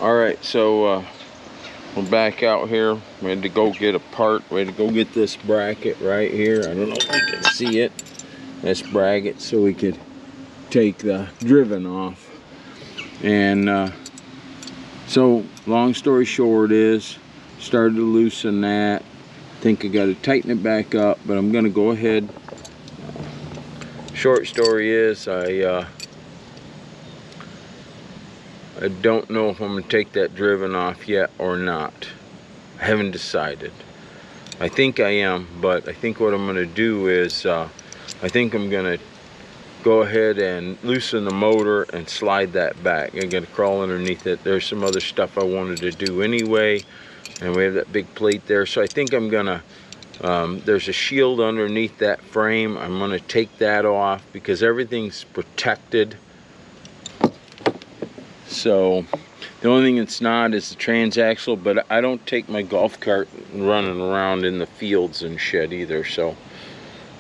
Alright, so we're back out here. We had to go get a part. We had to go get this bracket right here. I don't know if you can see it. This bracket, so we could take the driven off. And so long story short is, started to loosen that. Think I got to tighten it back up, but I'm gonna go ahead. Short story is, I don't know if I'm gonna take that driven off yet or not. I haven't decided. I think I am, but I think what I'm gonna do is I think I'm gonna go ahead and loosen the motor and slide that back. I'm gonna crawl underneath it. There's some other stuff I wanted to do anyway, and we have that big plate there, so I think I'm gonna there's a shield underneath that frame. I'm gonna take that off because everything's protected. So the only thing it's not is the transaxle, but I don't take my golf cart running around in the fields and shit either. So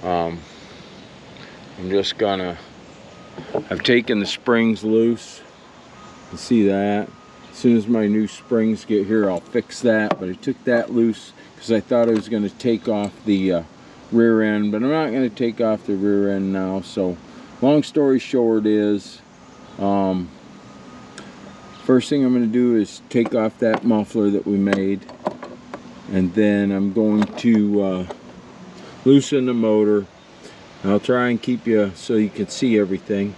I'm just gonna, I've taken the springs loose. You see that? As soon as my new springs get here, I'll fix that. But I took that loose because I thought I was going to take off the rear end, but I'm not going to take off the rear end now. So long story short is, first thing I'm going to do is take off that muffler that we made, and then I'm going to loosen the motor. I'll try and keep you so you can see everything.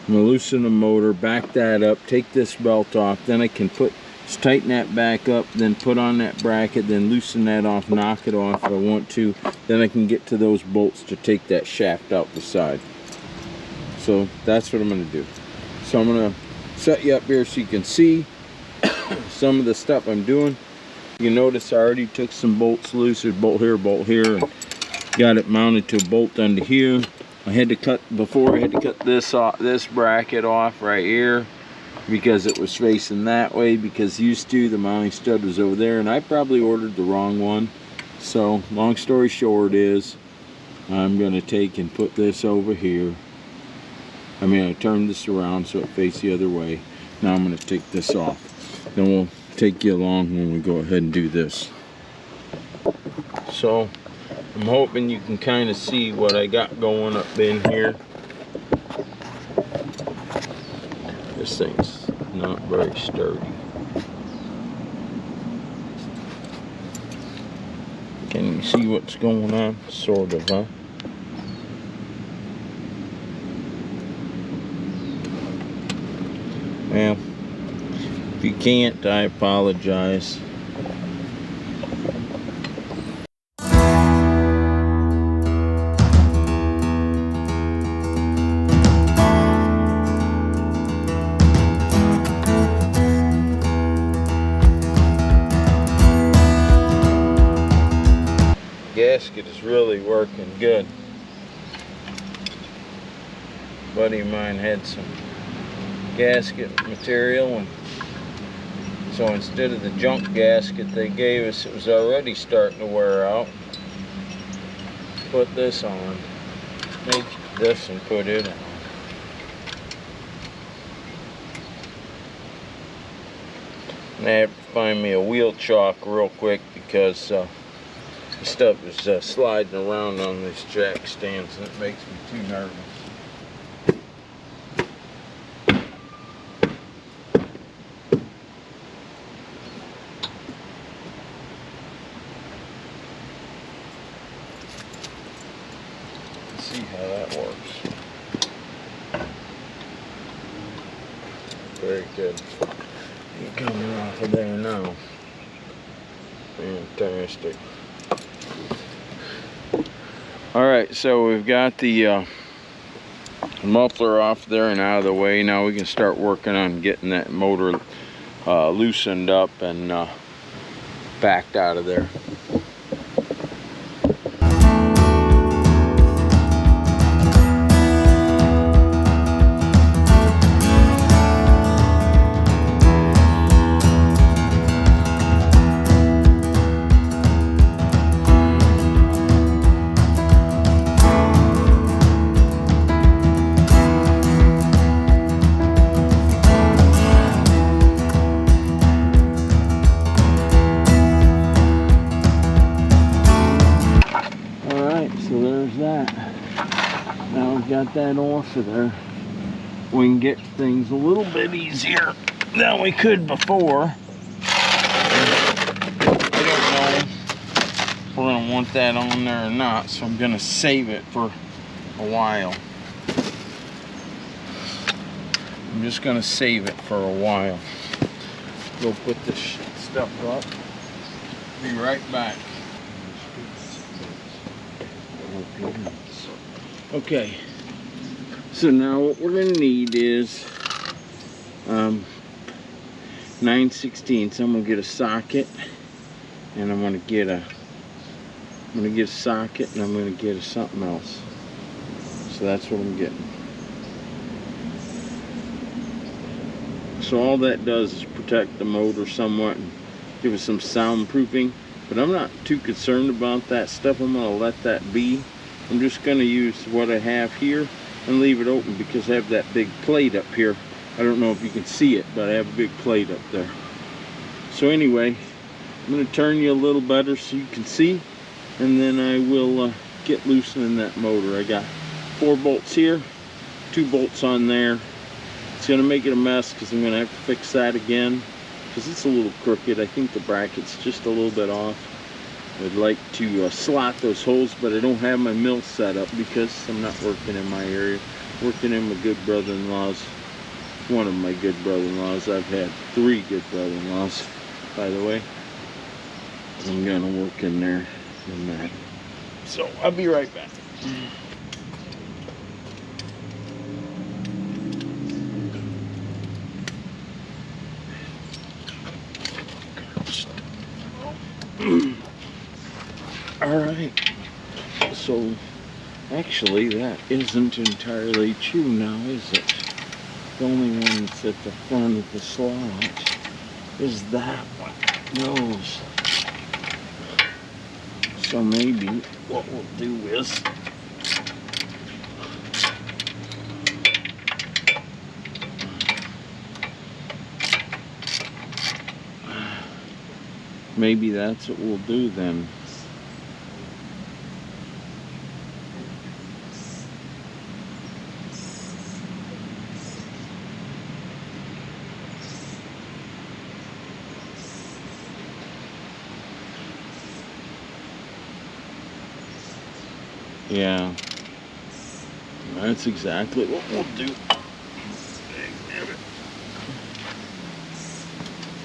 I'm going to loosen the motor, back that up, take this belt off, then I can just tighten that back up, then put on that bracket, then loosen that off, knock it off if I want to. Then I can get to those bolts to take that shaft out the side. So that's what I'm going to do. So I'm going to set you up here so you can see some of the stuff I'm doing. You notice I already took some bolts loose. There's bolt here, and got it mounted to a bolt under here. I had to cut, before I had to cut this off, this bracket off right here, because it was facing that way, because used to the mounting stud was over there, and I probably ordered the wrong one. So long story short is, I'm going to take and put this over here. I mean, I turned this around so it faces the other way. Now I'm going to take this off. Then we'll take you along when we go ahead and do this. So I'm hoping you can kind of see what I got going up in here. This thing's not very sturdy. Can you see what's going on? Sort of, huh? Well, if you can't, I apologize. Gasket is really working good. A buddy of mine had some gasket material, and so instead of the junk gasket they gave us, it was already starting to wear out. Put this on, make this and put it on. And I have to find me a wheel chock real quick, because the stuff is sliding around on these jack stands, and it makes me too nervous. See how that works. Very good. You're coming off of there now. Fantastic. Alright, so we've got the muffler off there and out of the way. Now we can start working on getting that motor loosened up and backed out of there. Now we've got that off of there, we can get things a little bit easier than we could before. I don't know if we're going to want that on there or not, so I'm going to save it for a while. I'm just going to save it for a while. Go put this stuff up. Be right back. Okay, so now what we're going to need is 9/16. I'm going to get a socket, and I'm going to get a socket, and I'm going to get something else. So that's what I'm getting. So all that does is protect the motor somewhat and give us some soundproofing, but I'm not too concerned about that stuff. I'm going to let that be. I'm just going to use what I have here and leave it open because I have that big plate up here. I don't know if you can see it, but I have a big plate up there. So anyway, I'm going to turn you a little better so you can see, and then I will get loosening that motor. I got 4 bolts here, 2 bolts on there. It's going to make it a mess because I'm going to have to fix that again because it's a little crooked. I think the bracket's just a little bit off. I'd like to slot those holes, but I don't have my mill set up because I'm not working in my area. Working in my good brother-in-law's. One of my good brother-in-laws. I've had 3 good brother-in-laws, by the way. I'm going to work in there in that. So I'll be right back. Alright, so actually that isn't entirely true now, is it? The only one that's at the front of the slot is that one. Those. So maybe what we'll do is maybe that's what we'll do then. Yeah, that's exactly what we'll do.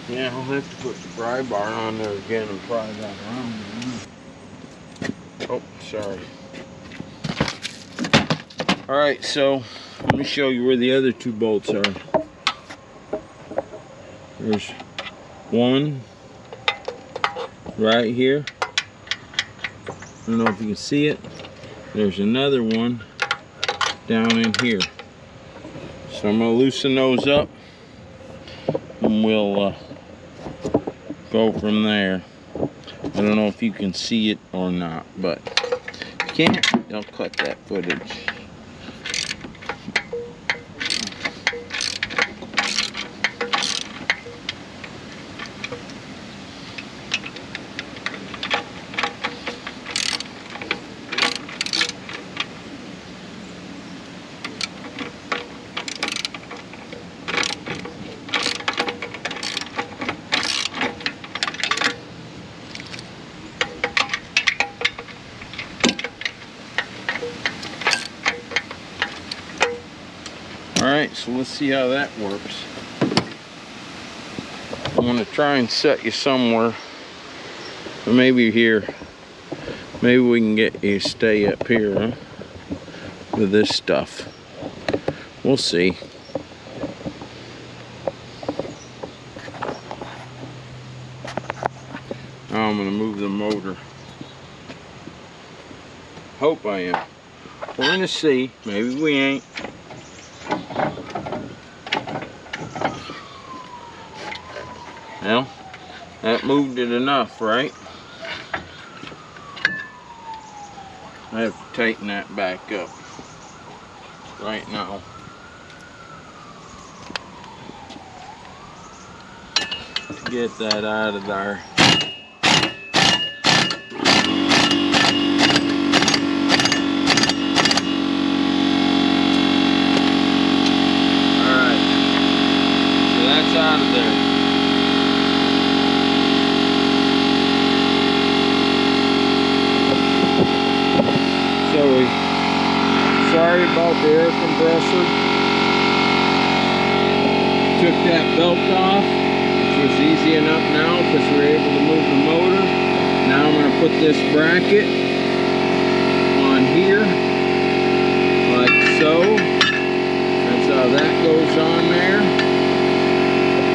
Yeah, I'll have to put the pry bar on there again and pry that around. Oh, sorry. Alright, so let me show you where the other 2 bolts are. There's one right here. I don't know if you can see it. There's another one down in here. So I'm going to loosen those up and we'll go from there. I don't know if you can see it or not, but if you can't, I'll cut that footage. Alright, so let's see how that works. I'm going to try and set you somewhere. Or maybe here. Maybe we can get you to stay up here, huh? With this stuff. We'll see. Now I'm going to move the motor. Hope I am. We're going to see. Maybe we ain't. Well, that moved it enough, right? I have to tighten that back up right now. Get that out of there. sorry about the air compressor. Took that belt off, which was easy enough now because we were able to move the motor. Now I'm going to put this bracket on here, like so. That's how that goes on there.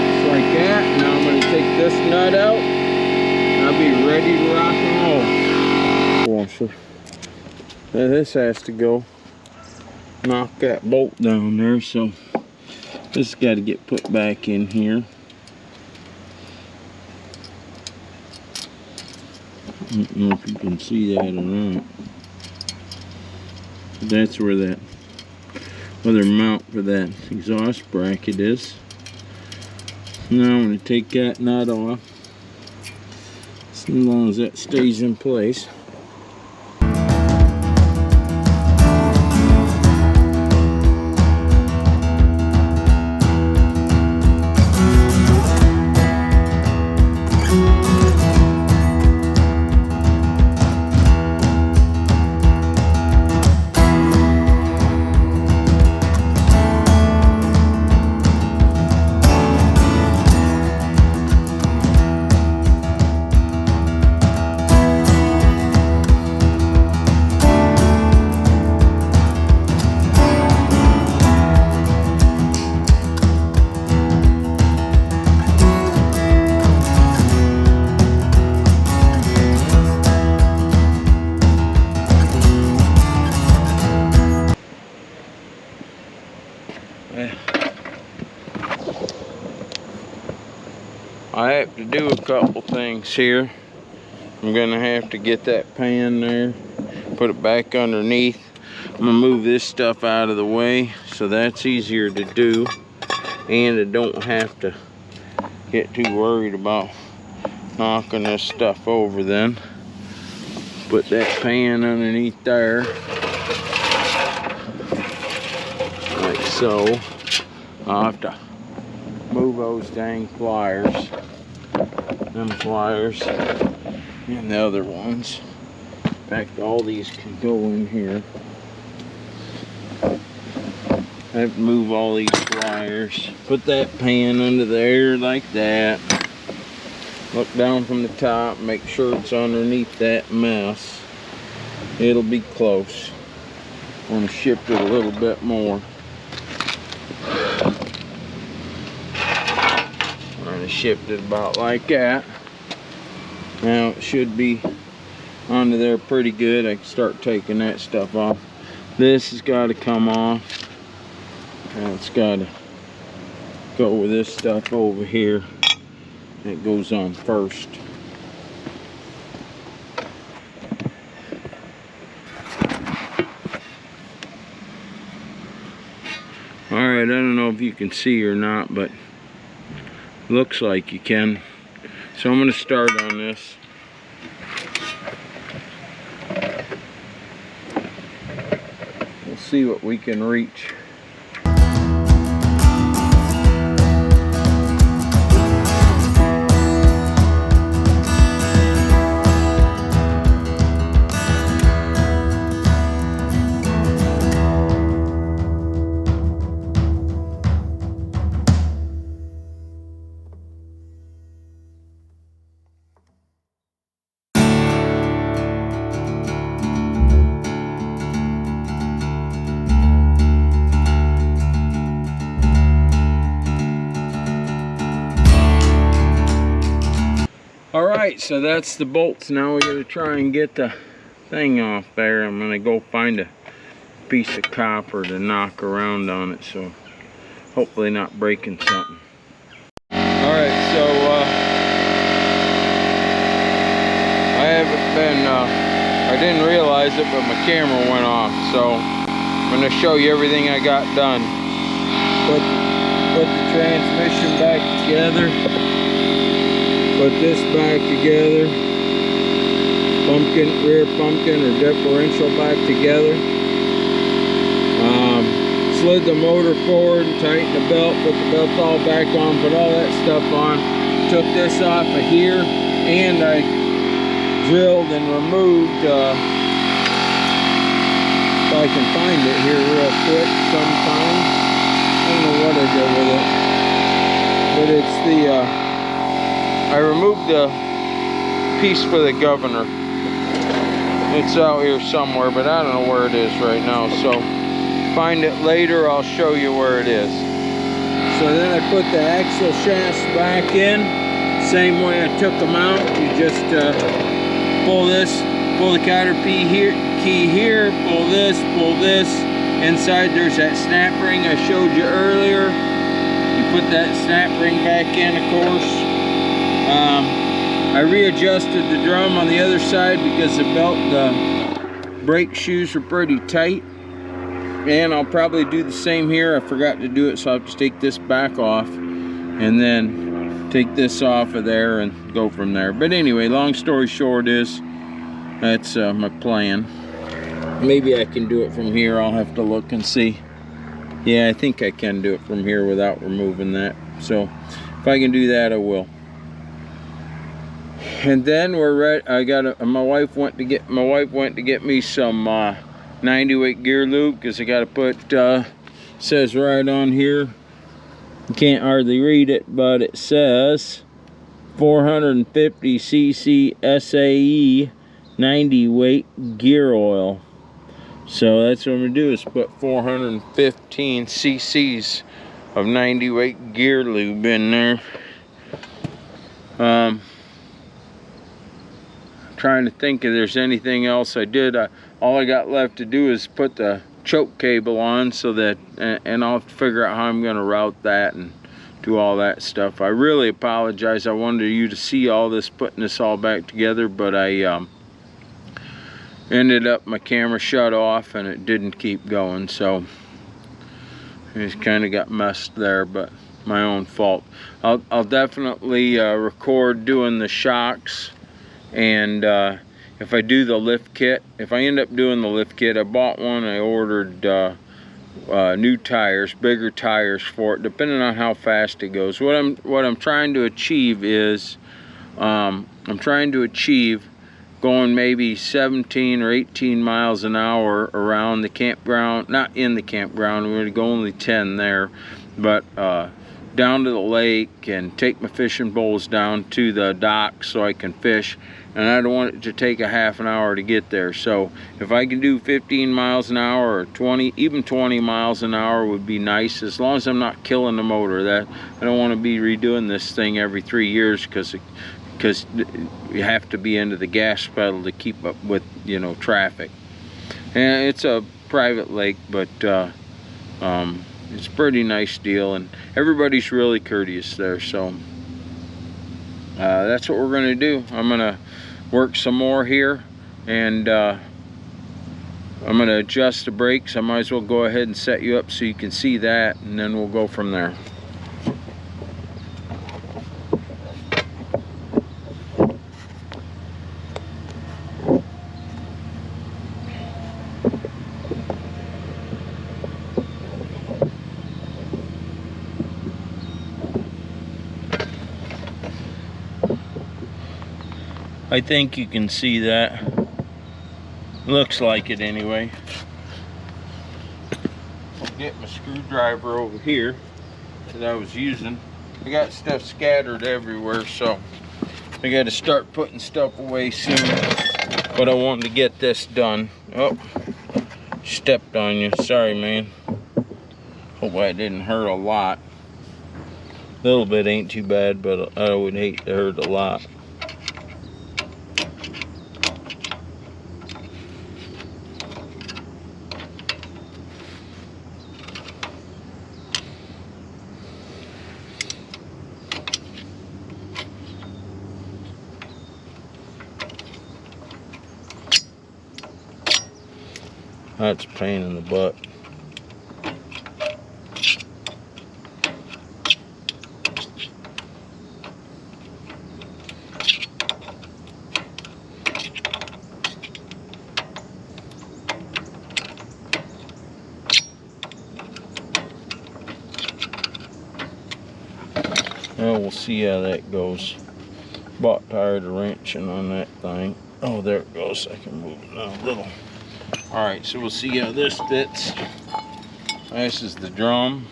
Just like that. Now I'm going to take this nut out. I'll be ready to rock and roll. Washer. This has to go. Knock that bolt down there, so this has got to get put back in here. I don't know if you can see that or not. That's where that other mount for that exhaust bracket is. Now I'm going to take that nut off, as long as that stays in place. I have to do a couple things here. I'm gonna have to get that pan there, put it back underneath. I'm gonna move this stuff out of the way, so that's easier to do, and I don't have to get too worried about knocking this stuff over then. Put that pan underneath there, like so. I'll have to move those dang pliers, them pliers, and the other ones. In fact, all these can go in here. I have to move all these pliers, put that pan under there like that. Look down from the top, make sure it's underneath that mess. It'll be close. I'm gonna shift it a little bit more. Shipped it about like that. Now it should be onto there pretty good. I can start taking that stuff off. This has got to come off, and it's got to go with this stuff over here. It goes on first. Alright, I don't know if you can see or not, but looks like you can. So I'm going to start on this. We'll see what we can reach. Alright, so that's the bolts. Now we gotta try and get the thing off there. I'm gonna go find a piece of copper to knock around on it, so hopefully not breaking something. Alright, so I didn't realize it, but my camera went off, so I'm gonna show you everything I got done. Put the transmission back together. Put this back together, rear pumpkin or differential back together. Slid the motor forward, tightened the belt, put the belt all back on, put all that stuff on. Took this off of here, and I drilled and removed if I can find it here real quick sometime. I don't know what I did with it, but it's the I removed the piece for the governor. It's out here somewhere, but I don't know where it is right now, so find it later, I'll show you where it is. So then I put the axle shafts back in, same way I took them out. You just pull the cotter key here, pull this. Inside there's that snap ring I showed you earlier. You put that snap ring back in, of course. I readjusted the drum on the other side because the brake shoes were pretty tight. And I'll probably do the same here. I forgot to do it, so I'll have to take this back off and then take this off of there and go from there. But anyway, long story short is that's my plan. Maybe I can do it from here. I'll have to look and see. Yeah, I think I can do it from here without removing that. So if I can do that, I will. And then we're ready. My wife went to get me some 90 weight gear lube, because I got to put says right on here, you can't hardly read it, but it says 450 cc SAE 90 weight gear oil. So that's what I'm gonna do, is put 415 cc's of 90 weight gear lube in there. Trying to think if there's anything else I did. All I got left to do is put the choke cable on, so that, and I'll figure out how I'm going to route that and do all that stuff. I really apologize. I wanted you to see all this, putting this all back together, but I ended up, my camera shut off and it didn't keep going, so it kind of got messed there, but my own fault. I'll definitely record doing the shocks. And if I do the lift kit, if I end up doing the lift kit, I bought one. I ordered new tires, bigger tires for it, depending on how fast it goes. What I'm trying to achieve is, I'm trying to achieve going maybe 17 or 18 miles an hour around the campground. Not in the campground, we're going to go only 10 there, but down to the lake and take my fishing bowls down to the dock so I can fish. And I don't want it to take a half an hour to get there. So if I can do 15 miles an hour or 20, even 20 miles an hour would be nice, as long as I'm not killing the motor. That I don't want to be redoing this thing every 3 years, because you have to be into the gas pedal to keep up with, you know, traffic. And it's a private lake, but it's a pretty nice deal, and everybody's really courteous there. So that's what we're gonna do. I'm gonna work some more here, and I'm gonna adjust the brakes. I might as well go ahead and set you up so you can see that, and then we'll go from there. I think you can see that. Looks like it anyway. I'll get my screwdriver over here that I was using. I got stuff scattered everywhere, so I got to start putting stuff away soon. But I wanted to get this done. Oh, stepped on you. Sorry, man. Hope I didn't hurt a lot. A little bit ain't too bad, but I would hate to hurt a lot. That's a pain in the butt. Well, we'll see how that goes. About tired of wrenching on that thing. Oh, there it goes. I can move it now a little. Alright, so we'll see how this fits. This is the drum.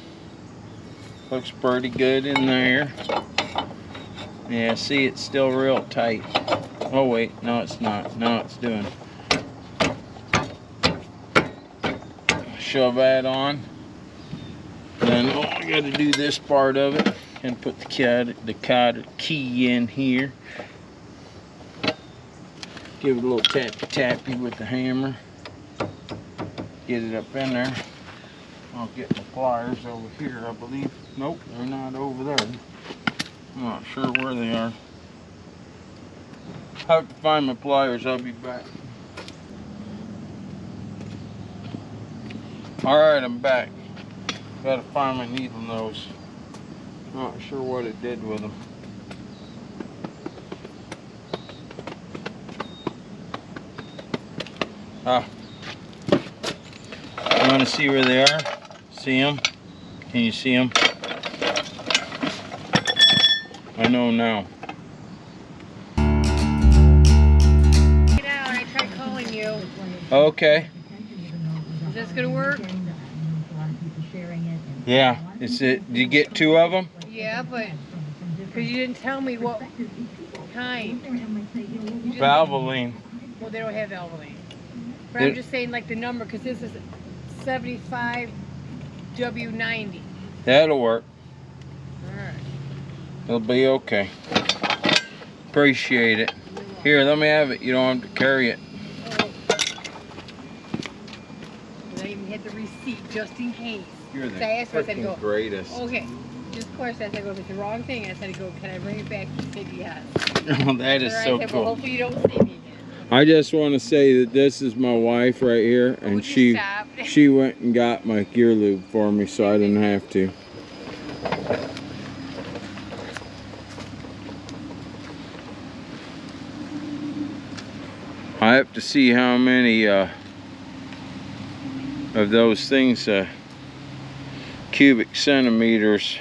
Looks pretty good in there. Yeah, see, it's still real tight. Oh wait, no it's not. Now it's doing. Shove that on. Then oh, I got to do this part of it and put the key in here. Give it a little tappy with the hammer. Get it up in there. I'll get my pliers over here, I believe. Nope, they're not over there. I'm not sure where they are. I have to find my pliers. I'll be back. Alright, I'm back. Gotta find my needle nose. Not sure what it did with them. Ah. You want to see where they are? See them? Can you see them? I know now. Get out, I tried calling you. Okay. Is this gonna work? Yeah. Is it? Did you get 2 of them? Yeah, but because you didn't tell me what kind. Valvoline. Well, they don't have Valvoline. But I'm just saying like the number because this is 75 W90. That'll work. Alright. It'll be okay. Appreciate it. Here, let me have it. You don't have to carry it. Oh. I even had the receipt just in case. You're the freaking greatest. Okay. Just of course I said, go, if it's the wrong thing, I said, go, can I bring it back? You said yes. Oh, that is so I said, cool. well, hopefully you don't see me again. I just want to say that this is my wife right here, and she went and got my gear lube for me, so I didn't have to. I have to see how many of those things, cubic centimeters,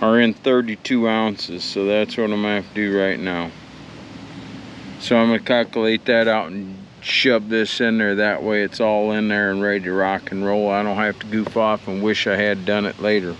are in 32 ounces, so that's what I'm going to have to do right now. So I'm going to calculate that out and shove this in there. That way it's all in there and ready to rock and roll. I don't have to goof off and wish I had done it later.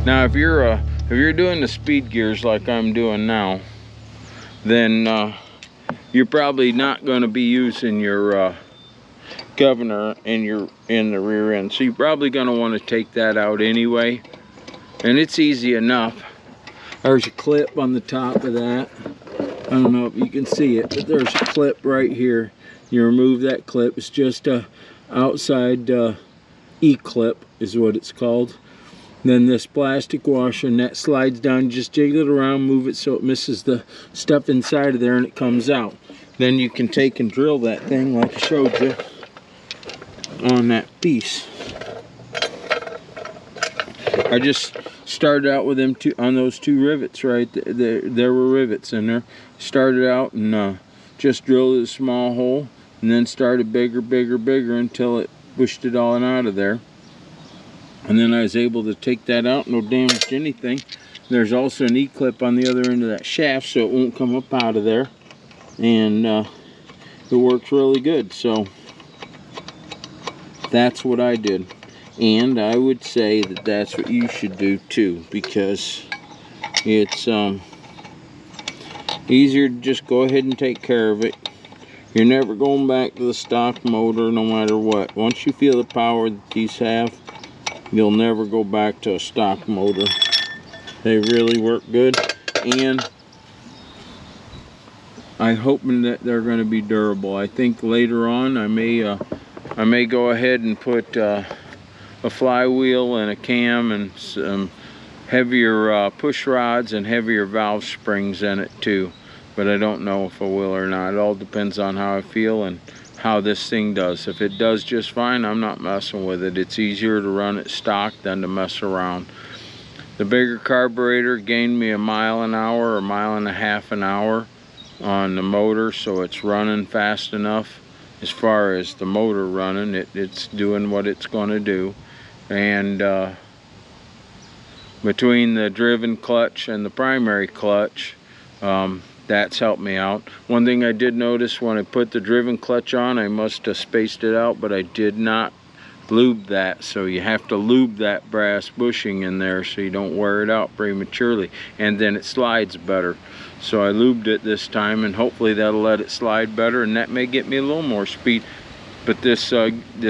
Now if you're doing the speed gears like I'm doing now, then you're probably not going to be using your governor in the rear end, so you're probably going to want to take that out anyway, and it's easy enough. There's a clip on the top of that. I don't know if you can see it, but there's a clip right here. You remove that clip. It's just a outside E-clip is what it's called. Then this plastic washer, and that slides down. Just jiggle it around, move it so it misses the stuff inside of there and it comes out. Then you can take and drill that thing like I showed you on that piece. I just started out with them on those 2 rivets right there. There were rivets in there. Started out and just drilled a small hole, and then started bigger until it pushed it all out of there. And then I was able to take that out, no damage to anything. There's also an E-clip on the other end of that shaft, so it won't come up out of there. And it works really good. So that's what I did. And I would say that that's what you should do too, because it's easier to just go ahead and take care of it. You're never going back to the stock motor no matter what. Once you feel the power that these have, you'll never go back to a stock motor. They really work good, and I'm hoping that they're going to be durable. I think later on I may go ahead and put a flywheel and a cam and some heavier push rods and heavier valve springs in it too, but I don't know if I will or not. It all depends on how I feel and how this thing does. If it does just fine, I'm not messing with it. It's easier to run it stock than to mess around. The bigger carburetor gained me 1 mile an hour or 1.5 miles an hour on the motor, so it's running fast enough. As far as the motor running, it's doing what it's going to do. And between the driven clutch and the primary clutch, that's helped me out. One thing I did notice when I put the driven clutch on, I must have spaced it out, but I did not lube that. So you have to lube that brass bushing in there so you don't wear it out prematurely, and then it slides better. So I lubed it this time, and hopefully that'll let it slide better, and that may get me a little more speed. But this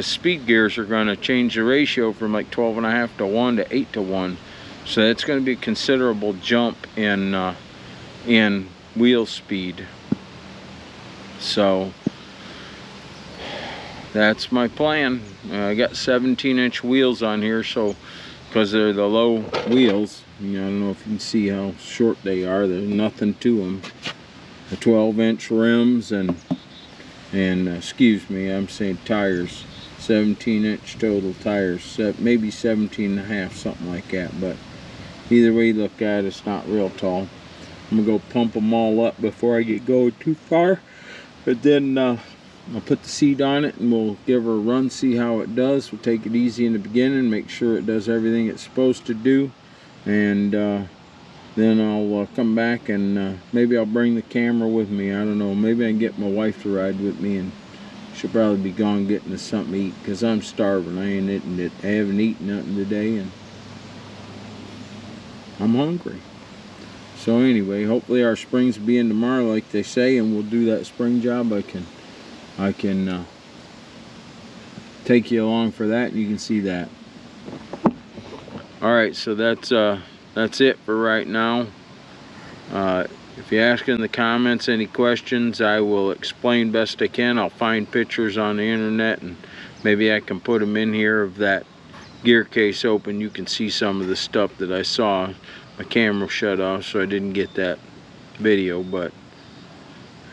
speed gears are going to change the ratio from like 12.5 to 1 to 8 to 1. So it's going to be a considerable jump in wheel speed. So that's my plan. I got 17-inch wheels on here, so because they're the low wheels, you know, I don't know if you can see how short they are. There's nothing to them. The 12-inch rims and excuse me, I'm saying tires. 17-inch total tires, maybe 17.5, something like that. But either way you look at it, it's not real tall. I'm gonna go pump them all up before I get going too far, but then I'll put the seat on it and we'll give her a run, see how it does. We'll take it easy in the beginning, make sure it does everything it's supposed to do, and then I'll come back and maybe I'll bring the camera with me. I don't know, maybe I can get my wife to ride with me, and she'll probably be gone getting us something to eat because I'm starving. I haven't eaten nothing today, and I'm hungry. So anyway, hopefully our springs will be in tomorrow like they say, and we'll do that spring job. I can take you along for that, and you can see that. Alright, so that's it for right now. If you ask in the comments any questions, I will explain best I can. I'll find pictures on the internet, and maybe I can put them in here of that gear case open. You can see some of the stuff that I saw. My camera shut off, so I didn't get that video, but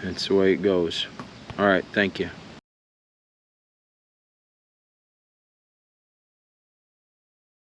that's the way it goes. Alright, thank you.